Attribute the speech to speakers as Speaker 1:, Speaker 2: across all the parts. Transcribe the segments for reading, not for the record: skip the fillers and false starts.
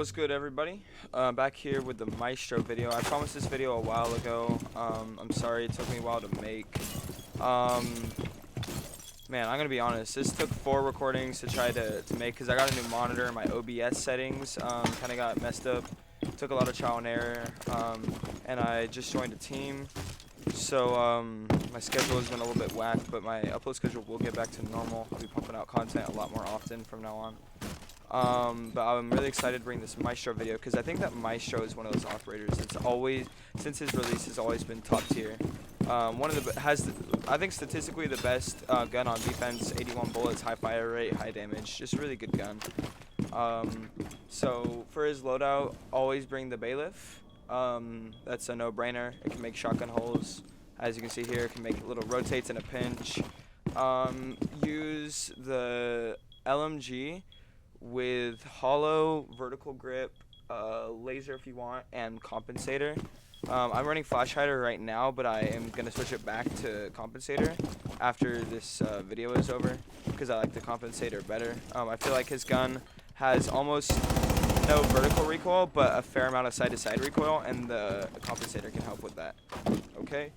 Speaker 1: What's good, everybody? Back here with the Maestro video. I promised this video a while ago. I'm sorry it took me a while to make. Um, Man, I'm gonna be honest. This took 4 recordings to try to make because I got a new monitor and my OBS settings kind of got messed up. Took a lot of trial and error, and I just joined a team. So my schedule has been a little bit whack, but my upload schedule will get back to normal. I'll be pumping out content a lot more often from now on. But I'm really excited to bring this Maestro video because I think that Maestro is one of those operators that's always, since his release, has always been top tier. I think statistically the best gun on defense, 81 bullets, high fire rate, high damage, just a really good gun. So for his loadout, always bring the bailiff. That's a no-brainer. It can make shotgun holes. As you can see here, it can make little rotates in a pinch. Use the LMG with hollow, vertical grip, laser if you want, and compensator. I'm running flash hider right now, but I am going to switch it back to compensator after this video is over because I like the compensator better. I feel like his gun has almost no vertical recoil, but a fair amount of side-to-side recoil, and the compensator can help with that. Okay.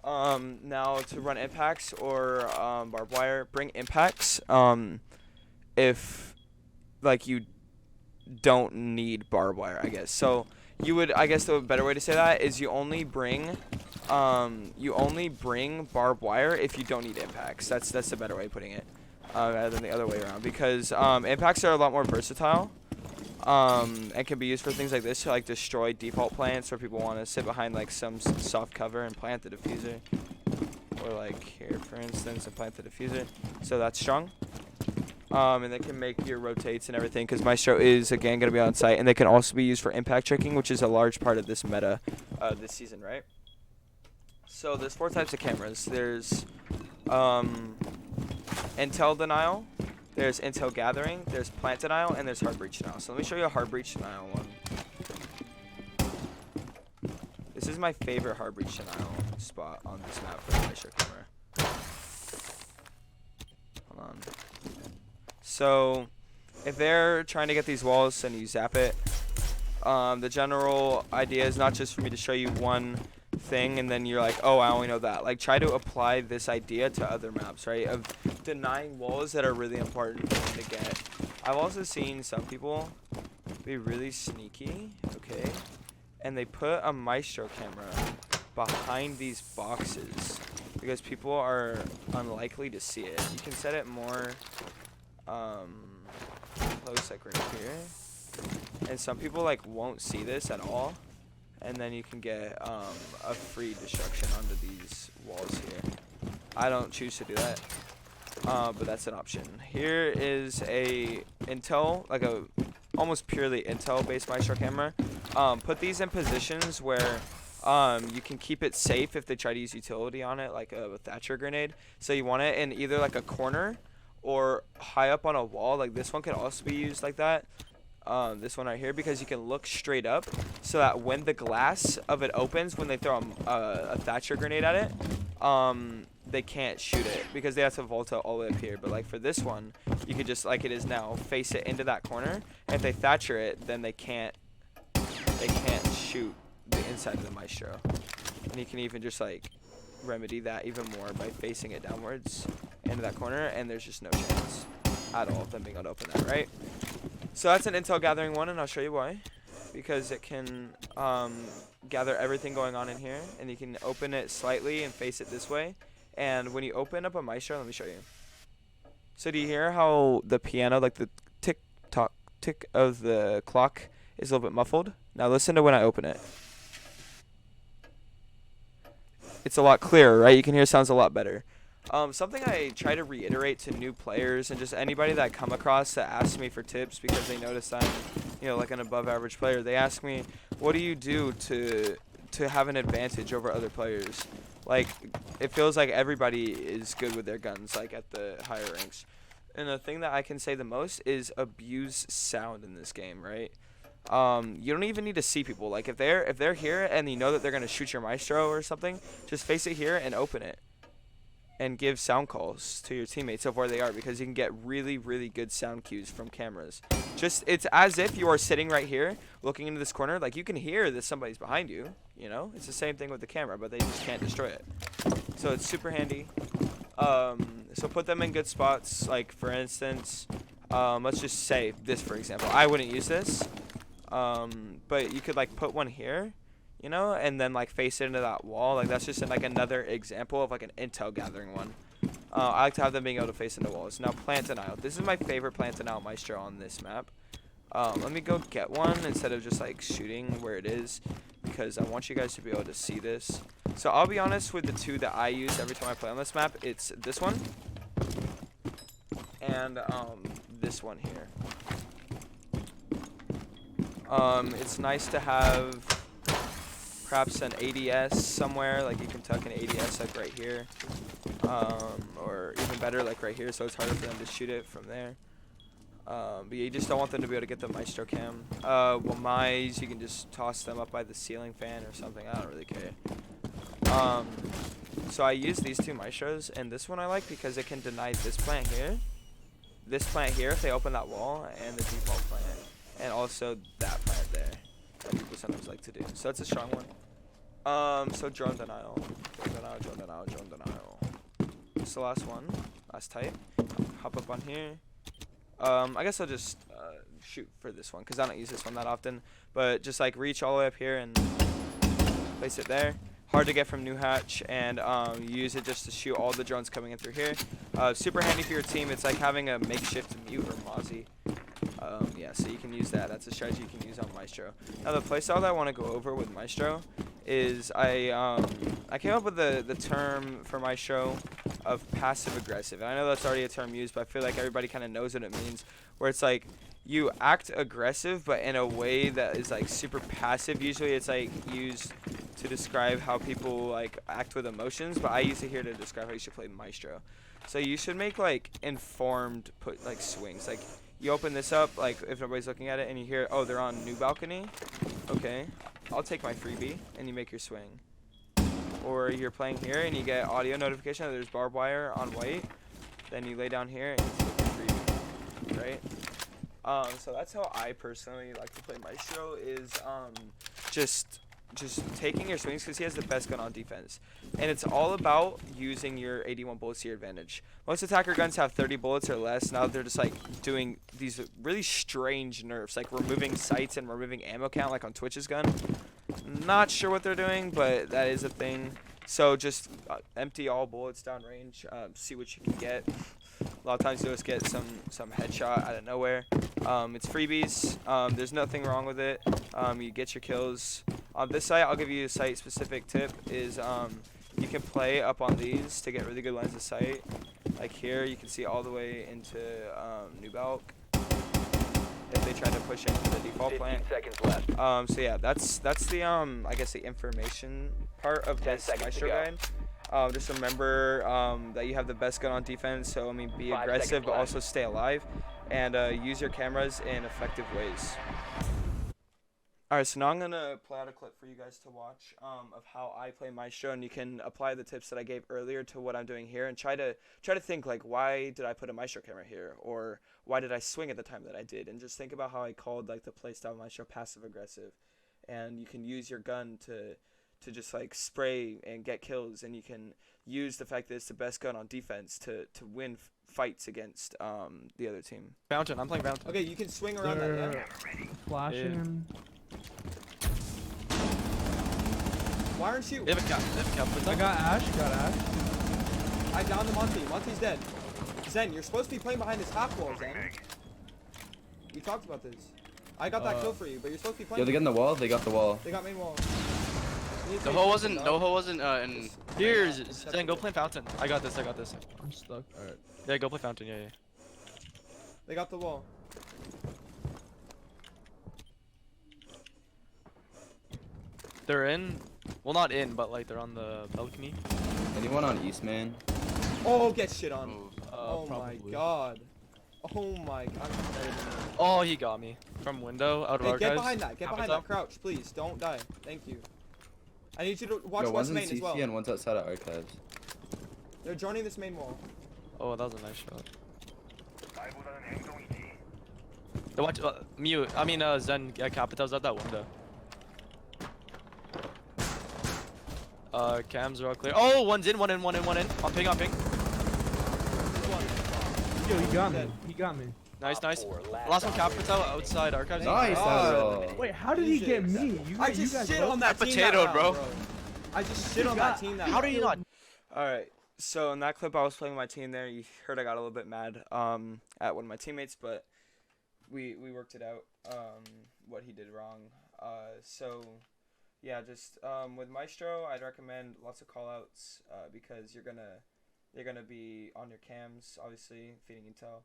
Speaker 1: Now to run impacts or barbed wire, bring impacts if like you don't need barbed wire, I guess. So you would, I guess the better way to say that is you only bring barbed wire if you don't need impacts. That's the better way of putting it, rather than the other way around, because impacts are a lot more versatile and can be used for things like this, to like destroy default plants, or people want to sit behind like some soft cover and plant the diffuser, or like here for instance and plant the diffuser. So that's strong. And they can make your rotates and everything because Maestro is again going to be on site, and they can also be used for impact tricking, which is a large part of this meta this season, right? So there's 4 types of cameras. There's intel denial, there's intel gathering, there's plant denial, and there's hard breach denial. So let me show you a hard breach denial one. This is my favorite hard breach denial spot on this map for the Maestro camera. Hold on. So if they're trying to get these walls and you zap it, the general idea is not just for me to show you one thing and then you're like, oh, I only know that. Like, try to apply this idea to other maps, right? Of denying walls that are really important for them to get. I've also seen some people be really sneaky, okay? And they put a Maestro camera behind these boxes because people are unlikely to see it. You can set it more close, like right here, and some people like won't see this at all, and then you can get a free destruction onto these walls here. I don't choose to do that, but that's an option. Here is a intel, like a almost purely intel based Maestro camera. Put these in positions where you can keep it safe if they try to use utility on it, like a Thatcher grenade. So you want it in either like a corner or high up on a wall. Like this one can also be used like that, this one right here, because you can look straight up so that when the glass of it opens, when they throw a Thatcher grenade at it, they can't shoot it because they have to volta all the way up here. But like for this one, you could just, like it is now, face it into that corner, and if they Thatcher it, then they can't shoot the inside of the Maestro. And you can even just like remedy that even more by facing it downwards into that corner, and there's just no chance at all of them being able to open that, right? So that's an intel gathering one, and I'll show you why. Because it can gather everything going on in here, and you can open it slightly and face it this way. And when you open up a Maestro, let me show you. So do you hear how the piano, like the tick tock tick of the clock, is a little bit muffled? Now listen to when I open it. It's a lot clearer, right? You can hear it sounds a lot better. Something I try to reiterate to new players and just anybody that I come across that asks me for tips because they notice I'm, you know, like an above average player. They ask me, what do you do to have an advantage over other players? Like, it feels like everybody is good with their guns, like at the higher ranks. And the thing that I can say the most is abuse sound in this game, right? You don't even need to see people. Like if they're here and you know that they're gonna shoot your Maestro or something, just face it here and open it. and give sound calls to your teammates of where they are, because you can get really, really good sound cues from cameras. Just, it's as if you are sitting right here looking into this corner. Like, you can hear that somebody's behind you, you know? It's the same thing with the camera, but they just can't destroy it. So it's super handy. So put them in good spots. Like, for instance, let's just say this, for example. I wouldn't use this, but you could, like, put one here, you know, and then, like, face it into that wall. Like, that's just, like, another example of, like, an intel gathering one. I like to have them being able to face into walls. Now, plant denial. This is my favorite plant denial Maestro on this map. Let me go get one instead of just, like, shooting where it is, because I want you guys to be able to see this. So I'll be honest with the two that I use every time I play on this map. It's this one and this one here. It's nice to have perhaps an ADS somewhere, like you can tuck an ADS like right here, or even better like right here, so it's harder for them to shoot it from there. But you just don't want them to be able to get the Maestro cam. Well, Mize, you can just toss them up by the ceiling fan or something. I don't really care. So I use these two Maestros, and this one I like because it can deny this plant here if they open that wall, and the default plant, and also that plant there that people sometimes like to do. So that's a strong one. So drone denial. Drone denial. It's the last one. Last type. Hop up on here. I guess I'll just shoot for this one because I don't use this one that often. But just like reach all the way up here and place it there. Hard to get from New Hatch, and use it just to shoot all the drones coming in through here. Super handy for your team. It's like having a makeshift mute or Mozzie. Yeah, so you can use that. That's a strategy you can use on Maestro. Now the playstyle that I want to go over with Maestro is I came up with the term for Maestro of passive aggressive. And I know that's already a term used, but I feel like everybody kind of knows what it means. Where it's like you act aggressive, but in a way that is like super passive. Usually it's like used to describe how people like act with emotions, but I use it here to describe how you should play Maestro. So you should make like informed swings. Like you open this up, like if nobody's looking at it, and you hear, oh, they're on new balcony. Okay, I'll take my freebie, and you make your swing. Or you're playing here and you get audio notification that there's barbed wire on white. Then you lay down here and you take your freebie, right? So that's how I personally like to play Maestro, is just taking your swings, because he has the best gun on defense. And it's all about using your 81 bullets to your advantage. Most attacker guns have 30 bullets or less. Now they're just like doing these really strange nerfs, like removing sights and removing ammo count, like on Twitch's gun. Not sure what they're doing, but that is a thing. So just empty all bullets downrange, see what you can get. A lot of times you just get some headshot out of nowhere. It's freebies. There's nothing wrong with it. You get your kills. On this site, I'll give you a site-specific tip, is you can play up on these to get really good lines of sight. Like here, you can see all the way into New Balk if they try to push into the default plant.
Speaker 2: 15 seconds left.
Speaker 1: So yeah, that's the I guess the information part of this Maestro guide. Just remember that you have the best gun on defense, so I mean be aggressive but also stay alive, and use your cameras in effective ways. Alright, so now I'm going to play out a clip for you guys to watch of how I play Maestro, and you can apply the tips that I gave earlier to what I'm doing here, and try to think, like, why did I put a Maestro camera here, or why did I swing at the time that I did, and just think about how I called like the playstyle of Maestro passive-aggressive. And you can use your gun to just like spray and get kills, and you can use the fact that it's the best gun on defense to win fights against the other team.
Speaker 3: Fountain, I'm playing Fountain.
Speaker 1: Okay, you can swing around that, yeah?
Speaker 4: Flashing.
Speaker 1: Why aren't you?
Speaker 3: They have a cap.
Speaker 4: I got Ash.
Speaker 1: I downed the Monty. Monty's dead. Zen, you're supposed to be playing behind this half wall, Zen. We talked about this. I got that kill for you, but you're supposed to be playing.
Speaker 5: Yo, they got in the wall? They got the wall.
Speaker 1: They got main wall.
Speaker 3: No ho wasn't in. Here, Zen, go play Fountain. I got this.
Speaker 4: I'm stuck. Alright.
Speaker 3: Yeah, go play Fountain, yeah.
Speaker 1: They got the wall.
Speaker 3: They're in. Well, not in, but like they're on the balcony.
Speaker 5: Anyone on East, man?
Speaker 1: Oh, get shit on. Oh
Speaker 4: Probably.
Speaker 1: my god. Oh my god.
Speaker 3: Oh, he got me. From window, out of
Speaker 1: Hey,
Speaker 3: archives.
Speaker 1: get behind that. Get behind that. Crouch, please. Don't die. Thank you. I need you to watch
Speaker 5: Yo,
Speaker 1: West
Speaker 5: one's in
Speaker 1: Main as
Speaker 5: CC
Speaker 1: well.
Speaker 5: and one's outside of archives.
Speaker 1: They're joining this main wall.
Speaker 3: Oh, that was a nice shot. The watch, mute. I mean, Zen Capita's at that window. Cams are all clear. Oh, one in. On ping.
Speaker 4: Yo, he got me. He got me.
Speaker 3: Nice. Last one, Capita outside archives.
Speaker 5: Nice, Adderall.
Speaker 4: Wait, how did he get me?
Speaker 1: I just shit
Speaker 4: both-
Speaker 1: on that team
Speaker 3: Potato,
Speaker 1: that
Speaker 3: bro.
Speaker 1: round, I just shit on that team that
Speaker 3: How do you not?
Speaker 1: Alright, so in that clip I was playing with my team there. You heard I got a little bit mad at one of my teammates, but we worked it out, what he did wrong. So yeah, just with Maestro, I'd recommend lots of callouts because you're gonna be on your cams, obviously feeding intel.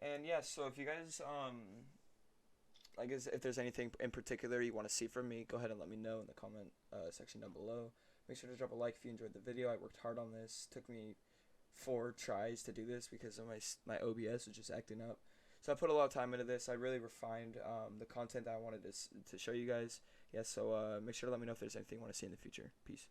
Speaker 1: And yeah, so if you guys I guess if there's anything in particular you want to see from me, go ahead and let me know in the comment section down below. Make sure to drop a like if you enjoyed the video. I worked hard on this. Took me 4 tries to do this because of my OBS was just acting up. So I put a lot of time into this. I really refined the content that I wanted to show you guys. Yeah, so make sure to let me know if there's anything you want to see in the future. Peace.